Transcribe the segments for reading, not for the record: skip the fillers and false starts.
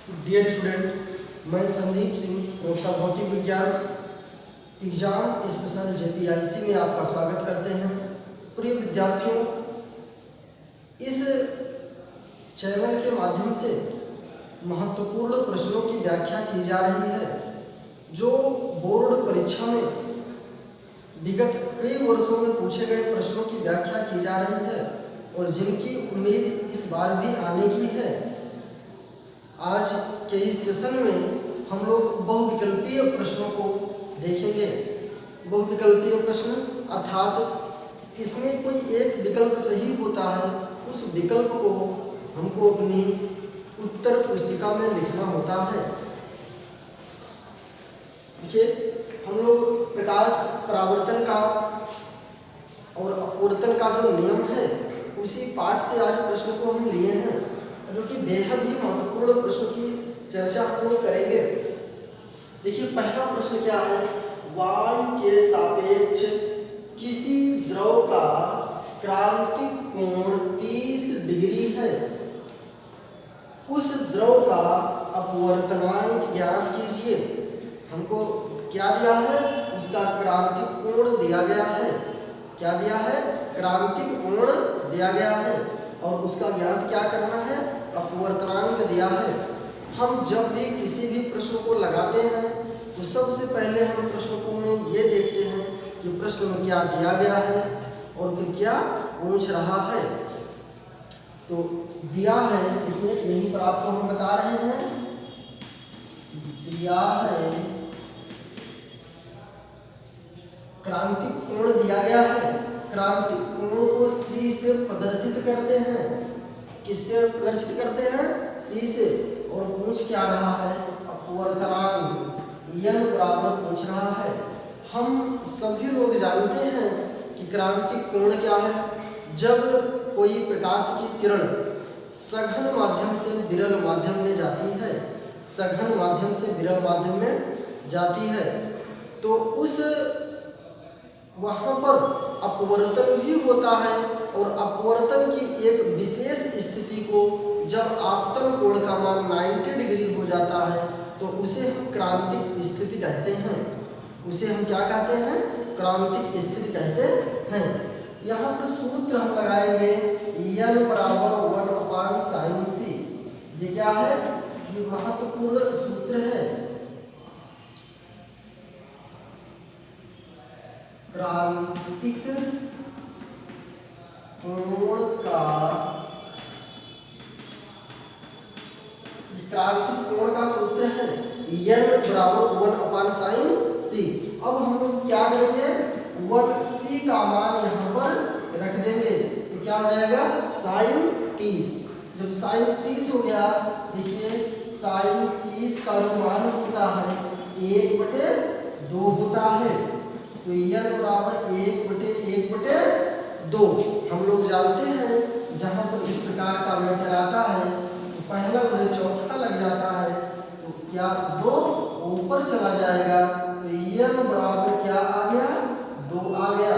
Dear student, मैं Sandeep Singh, professor भौतिक विज्ञान एग्जाम स्पेशल JPIC में आपका स्वागत करते हैं। प्रिय विद्यार्थियों, इस चैनल के माध्यम से महत्वपूर्ण प्रश्नों की व्याख्या की जा रही है जो बोर्ड परीक्षा में विगत कई वर्षों में पूछे गए प्रश्नों की व्याख्या की जा रही है और जिनकी उम्मीद इस बार भी आने की है। आज के इस सेशन में हम लोग बहुविकल्पीय प्रश्नों को देखेंगे। बहुविकल्पीय प्रश्न अर्थात इसमें कोई एक विकल्प सही होता है, उस विकल्प को हमको अपनी उत्तर पुस्तिका में लिखना होता है। देखिए, हम लोग प्रकाश परावर्तन का और अपवर्तन का जो नियम है उसी पाठ से आज प्रश्न को हम लिए हैं, जो कि बेहद ही महत्वपूर्ण प्रश्न की चर्चा हम लोग करेंगे। देखिए, पहला प्रश्न क्या है? वायु के सापेक्ष किसी द्रव का क्रांतिक कोण 30 डिग्री है, उस द्रव का अपवर्तनांक ज्ञात कीजिए। हमको क्या दिया है? उसका क्रांतिक कोण दिया गया है। क्या दिया है? क्रांतिक कोण दिया गया है और उसका ज्ञात क्या करना है? अपवर्तनांक दिया है। हम जब भी किसी भी प्रश्न को लगाते हैं तो सबसे पहले हम प्रश्नों में ये देखते हैं कि प्रश्न में क्या दिया गया है और फिर क्या पूछ रहा है। तो दिया है, देखिए यहीं पर आपको हम बता रहे हैं, दिया है क्रांतिक कोण दिया गया है। क्रांतिक कोण को C से प्रदर्शित करते हैं। किससे प्रदर्शित करते हैं? C से। और पूछ क्या रहा है? अपवर्तनांक n बराबर पूछ रहा है। हम सभी लोग जानते हैं कि क्रांतिक कोण क्या है। जब कोई प्रकाश की किरण सघन माध्यम से विरल माध्यम में जाती है, सघन माध्यम से विरल माध्यम में जाती है, तो उस वहाँ पर अपवर्तन भी होता है और अपवर्तन की एक विशेष स्थिति को जब आपतन कोण का मान 90 डिग्री हो जाता है तो उसे हम क्रांतिक स्थिति कहते हैं। उसे हम क्या कहते हैं? क्रांतिक स्थिति कहते हैं। यहाँ पर सूत्र हम लगाएंगे n बराबर 1/sin c। ये क्या है? ये महत्वपूर्ण सूत्र है। क्रांतिक कोण का, क्रांतिक कोण का सूत्र है n बराबर 1/sin c। अब हम लोग क्या करेंगे? 1c का मान यहाँ पर रख देंगे तो क्या हो जाएगा? sin 30। जब sin 30 हो गया, देखिए sin 30 का जो मान होता है 1/2 होता है, तो n बराबर 1/2। हम लोग जानते हैं जहाँ पर इस प्रकार का मैटर आता है तो पहला गुणे चौथा लग जाता है, तो क्या 2 ऊपर चला जाएगा, तो n बराबर क्या आ गया? 2 आ गया।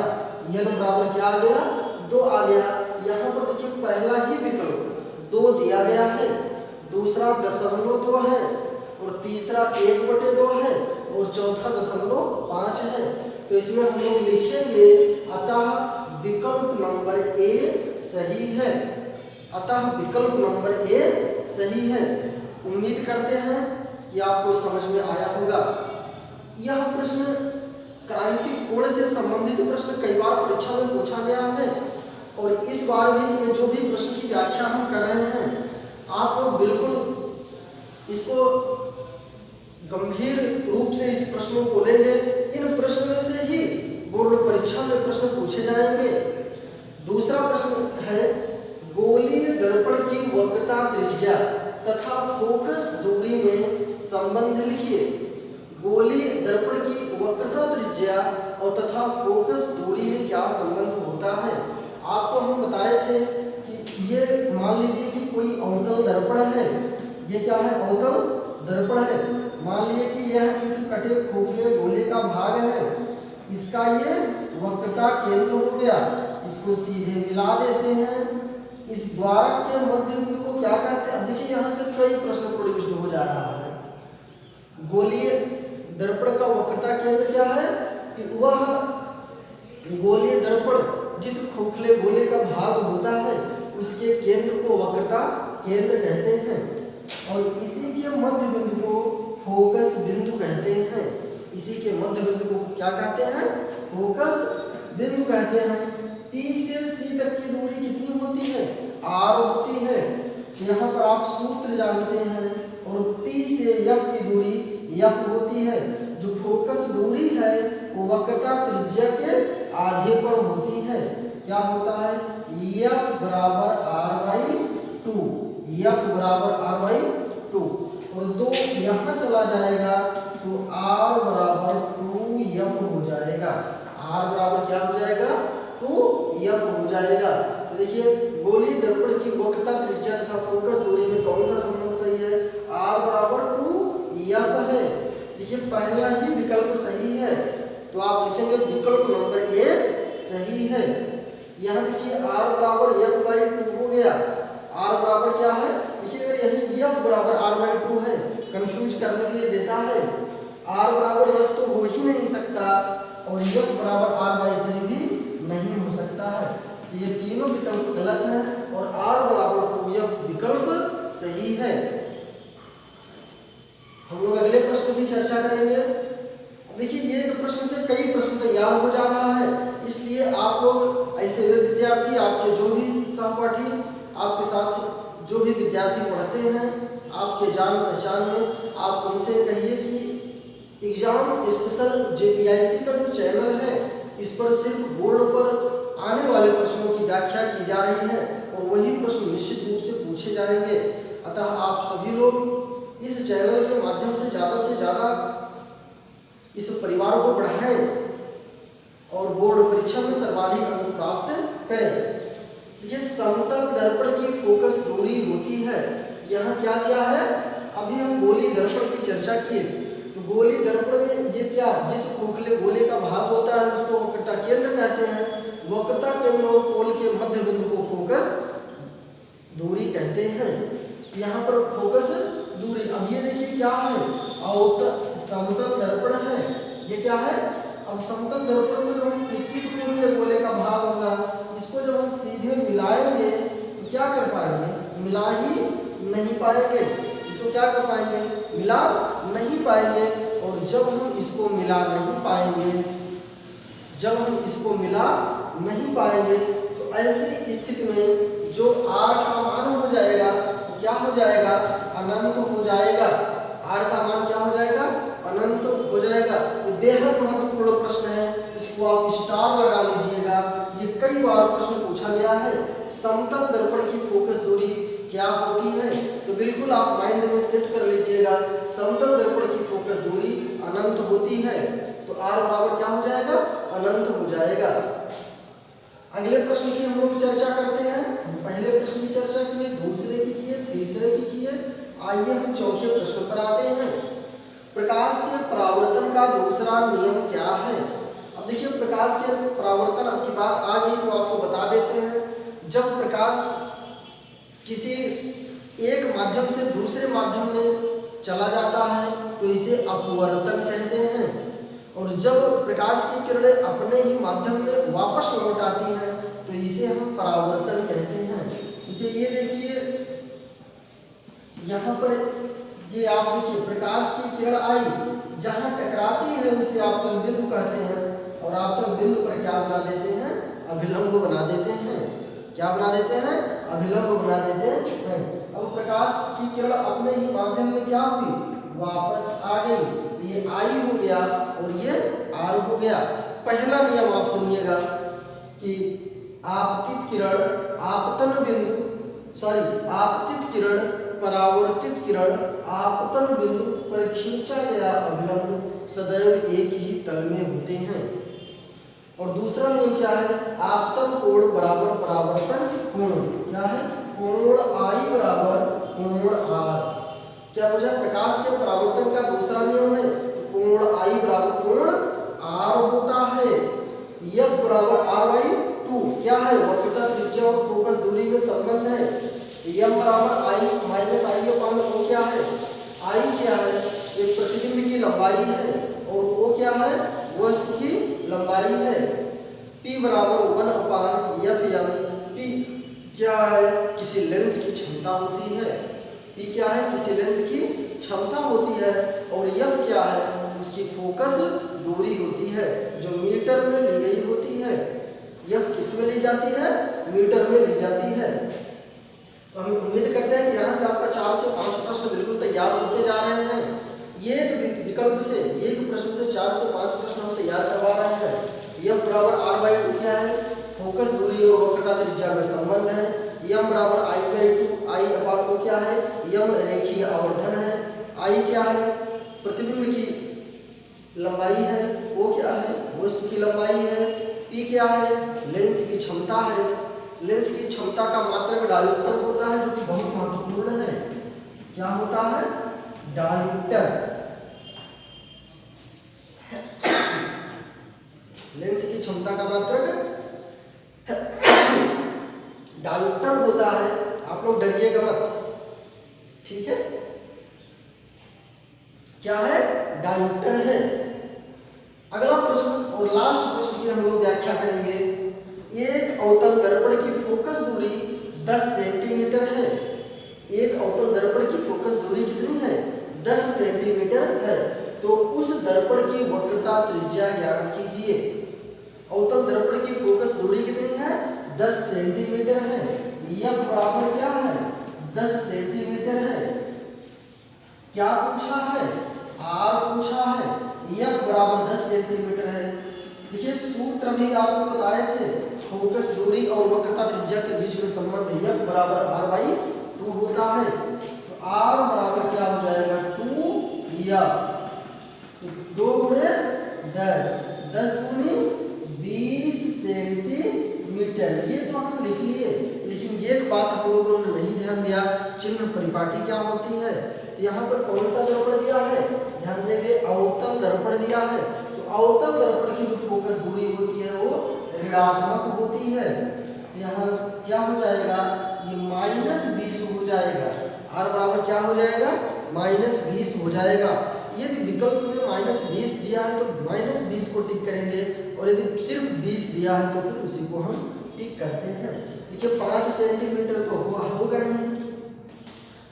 n बराबर क्या आ गया? 2 आ गया। यहाँ पर देखिए पहला ही विकल्प 2 दिया गया है, दूसरा 0.2 है और तीसरा 1/2 है और चौथा 0.5 है। तो इसमें हम लोग लिखेंगे अतः विकल्प नंबर A सही है। अतः विकल्प नंबर A सही है। उम्मीद करते हैं कि आपको समझ में आया होगा। यह प्रश्न क्रांतिक कोण से संबंधित प्रश्न कई बार परीक्षा में पूछा गया है और इस बार भी ये जो भी प्रश्न की व्याख्या हम कर रहे हैं, आप लोग बिल्कुल इसको गंभीर रूप से इस प्रश्नों को लेंगे। इन प्रश्नों में से ही बोर्ड परीक्षा में प्रश्न पूछे जाएंगे। दूसरा प्रश्न है, गोलीय दर्पण की वक्रता त्रिज्या तथा फोकस दूरी में संबंध लिखिए। गोलीय दर्पण की वक्रता त्रिज्या और तथा फोकस दूरी में क्या संबंध होता है? आपको हम बताए थे कि ये मान लीजिए कि कोई अवतल दर्पण है। ये क्या है? अवतल दर्पण है। मान लीजिए कि यह इस कटे खोखले गोले का भाग है, इसका ये वक्रता केंद्र हो गया, इसको सीधे मिला देते हैं। इस द्वारक के मध्य बिंदु को क्या कहते हैं? अब देखिए यहाँ से कई प्रश्न प्रोड्यूस्ड हो जा रहा है। गोलीय दर्पण का वक्रता केंद्र क्या है कि वह गोलीय दर्पण जिस खोखले गोले का भाग होता है उसके केंद्र को वक्रता केंद्र कहते हैं और इसी के मध्य बिंदु को फोकस बिंदु कहते हैं। इसी के मध्य बिंदु को क्या कहते हैं? फोकस बिंदु कहते हैं। T से C तक की दूरी कितनी होती है? R होती है। यहाँ पर आप सूत्र जानते हैं और T से F की दूरी F होती है। जो फोकस दूरी है वो वक्रता त्रिज्या के आधे पर होती है। क्या होता है? F बराबर R/2, F बराबर R/2 और 2 यहाँ चला जाएगा तो R बराबर 2F हो जाएगा। R बराबर क्या हो जाएगा? 2F हो जाएगा। तो देखिए गोलीय दर्पण की वक्रता त्रिज्या तथा फोकस दूरी में कौन सा संबंध सही है? R बराबर 2F है। देखिए पहला ही विकल्प सही है तो आप लिखेंगे विकल्प नंबर ए सही है। यहाँ देखिए R बराबर F/2 हो गया। R बराबर क्या है? देखिए अगर यही F बराबर R/2 है, कंफ्यूज करने के लिए देता है। R बराबर F तो हो ही नहीं सकता और F बराबर R/3 भी नहीं हो सकता है। तो ये तीनों विकल्प गलत हैं और R बराबर 2F विकल्प सही है। हम लोग अगले प्रश्न की चर्चा करेंगे। देखिए ये प्रश्न से कई प्रश्न तैयार हो जा रहा है, इसलिए आप लोग ऐसे विद्यार्थी, आपके जो भी सहपाठी, आपके साथ जो भी विद्यार्थी पढ़ते हैं आपके जान पहचान में, आप उनसे कहिए कि एग्जाम स्पेशल JPIC का जो चैनल है इस पर सिर्फ बोर्ड पर आने वाले प्रश्नों की व्याख्या की जा रही है और वही प्रश्न निश्चित रूप से पूछे जाएंगे। अतः आप सभी लोग इस चैनल के माध्यम से ज़्यादा इस परिवार को बढ़ाएं और बोर्ड परीक्षा में सर्वाधिक अंक प्राप्त करें। ये समतल दर्पण की फोकस दूरी होती है। यहाँ क्या दिया है? अभी हम गोलीय दर्पण की चर्चा किए तो गोलीय दर्पण में ये क्या, जिस खोखले गोले का भाग होता है उसको वक्रता केंद्र कहते हैं। वक्रता केंद्र और पोल के मध्य बिंदु को फोकस दूरी कहते हैं। यहाँ पर फोकस दूरी, अब ये देखिए क्या है? समतल दर्पण है। ये क्या है? अब समतल दर्पण में जब हम 21 खोखले गोले का भाग होगा, इसको जब हम सीधे मिलाएंगे तो क्या कर पाएंगे? मिला ही नहीं पाएंगे। इसको क्या कर पाएंगे? मिला नहीं पाएंगे। और जब हम इसको मिला नहीं पाएंगे तो ऐसी स्थिति में जो R का मान हो जाएगा तो क्या हो जाएगा? अनंत हो जाएगा। R का मान क्या हो जाएगा? अनंत हो जाएगा। ये बेहद महत्वपूर्ण प्रश्न है, इसको आप स्टार लगा लीजिएगा। ये कई बार प्रश्न पूछा गया है। समतल दर्पण की फोकस दूरी क्या होती है? तो बिल्कुल आप माइंड में सेट कर लीजिएगा, समतल दर्पण की फोकस दूरी अनंत होती है। तो R बराबर क्या हो जाएगा? अनंत हो जाएगा। अगले प्रश्न की हम लोग चर्चा करते हैं। पहले प्रश्न की चर्चा किए, दूसरे की किए, तीसरे की किए। आइए हम चौथे प्रश्न पर आते हैं। प्रकाश के परावर्तन का दूसरा नियम क्या है? अब देखिए प्रकाश के परावर्तन की बात आ गई तो आपको बता देते हैं। जब प्रकाश किसी एक माध्यम से दूसरे माध्यम में चला जाता है तो इसे अपवर्तन कहते हैं और जब प्रकाश की किरणें अपने ही माध्यम में वापस लौट आती हैं तो इसे हम परावर्तन कहते हैं। इसे ये देखिए यहाँ पर, ये आप देखिए प्रकाश की किरण आई, जहाँ टकराती है उसे आपतन बिंदु कहते हैं और आपतन बिंदु पर क्या बना देते हैं? अभिलंब बना देते हैं। क्या बना देते हैं? अभिलंब बना देते हैं। अब प्रकाश की किरण अपने ही माध्यम में क्या हुई? वापस आ गई। ये I हो गया और ये R हो गया। पहला नियम आप सुनिएगा कि आपतित किरण परावर्तित किरण आपतन बिंदु पर खींचा गया अभिलंब सदैव एक ही तल में होते हैं। और दूसरा नियम क्या है? आपतन कोण बराबर परावर्तन कोण। क्या है? कोण I बराबर कोण R। क्या हो जाए? प्रकाश के परावर्तन का दूसरा नियम है कोण I बराबर कोण R होता है। F बराबर R/2 क्या है? वक्रता त्रिज्या और फोकस दूरी में संबंध है। M बराबर I - I/2 क्या है? आई क्या है, एक प्रतिबिंब की लंबाई है और वो क्या है, वस्तु की लंबाई है। P बराबर 1/F(m). P क्या है, किसी लेंस की क्षमता होती है। P क्या है, किसी लेंस की क्षमता होती है। और F क्या है, उसकी फोकस दूरी होती है जो मीटर में ली गई होती है। F किस में ली जाती है, मीटर में ली जाती है। तो हम उम्मीद करते हैं कि यहाँ से आपका 4 से 5 प्रश्न बिल्कुल तैयार होते जा रहे हैं। एक विकल्प से, एक प्रश्न से 4 से 5 प्रश्न हम तैयार करवा रहे हैं। F बराबर r/2 क्या है, फोकस दूरी और वक्रता त्रिज्या में संबंध है। M बराबर I/2, I/2 क्या है, M रेखीय आवर्धन है। I क्या है, प्रतिबिंब की लंबाई है, वो क्या है, वस्तु की लंबाई है। P क्या है, लेंस की क्षमता है। लेंस की क्षमता का मात्रक डायोप्टर होता है जो कि बहुत महत्वपूर्ण है। क्या होता है, डायोप्टर। लेंस की क्षमता का मात्रक डायोप्टर होता है। आप लोग डरिएगा मत, ठीक है। क्या है, डायोप्टर है। अगला प्रश्न और लास्ट प्रश्न की हम लोग व्याख्या करेंगे। एक अवतल दर्पण की फोकस दूरी 10 सेंटीमीटर है। एक अवतल दर्पण की फोकस दूरी कितनी है, 10 सेंटीमीटर है। तो उस दर्पण की वक्रता त्रिज्या ज्ञात कीजिए। अवतल दर्पण की फोकस दूरी कितनी है, 10 सेंटीमीटर है। F बराबर क्या है, 10 सेंटीमीटर है। क्या पूछा है, R पूछा है। F बराबर 10 सेंटीमीटर है। देखिए सूत्र भी आपको बताए थे, फोकस दूरी और वक्रता त्रिज्या के बीच में संबंध F बराबर r/2 होता है। तो R बराबर क्या हो जाएगा, 2F। 2 गुणे 10, 10 गुणे 20 सेंटीमीटर। ये तो हम लिख लिए, लेकिन एक बात हम लोगों ने नहीं ध्यान दिया, चिन्ह परिपाटी क्या होती है। तो यहाँ पर कौन सा दर्पण दिया है, ध्यान देंगे, अवतल दर्पण दिया है। तो अवतल दर्पण की जो फोकस दूरी होती है वो ऋणात्मक होती है। तो यहाँ क्या हो जाएगा, ये -20 हो जाएगा। R बराबर क्या हो जाएगा, -20 हो जाएगा। यदि विकल्प में -20 दिया है तो -20 को टिक करेंगे, और यदि सिर्फ 20 दिया है तो फिर उसी को हम टिक करते हैं। देखिए 5 सेंटीमीटर तो होगा नहीं,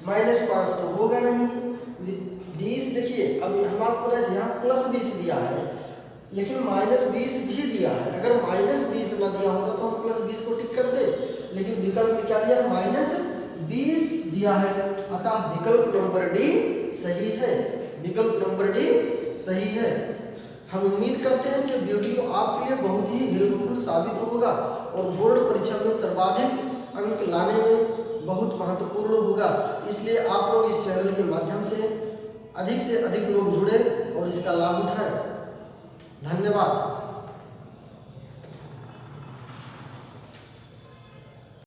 -5 तो होगा नहीं। 20 देखिए, अब हम आपको बता दें यहाँ +20 दिया है, लेकिन -20 भी दिया है। अगर -20 ना दिया होता तो हम +20 को टिक करते, लेकिन विकल्प में क्या दिया है, -20 दिया है। अतः विकल्प नंबर डी सही है। विकल्प नंबर डी सही है। हम उम्मीद करते हैं कि वीडियो आपके लिए बहुत ही हेल्पफुल साबित होगा और बोर्ड परीक्षा में सर्वाधिक अंक लाने में बहुत महत्वपूर्ण होगा। इसलिए आप लोग इस चैनल के माध्यम से अधिक लोग जुड़े और इसका लाभ उठाएं। धन्यवाद।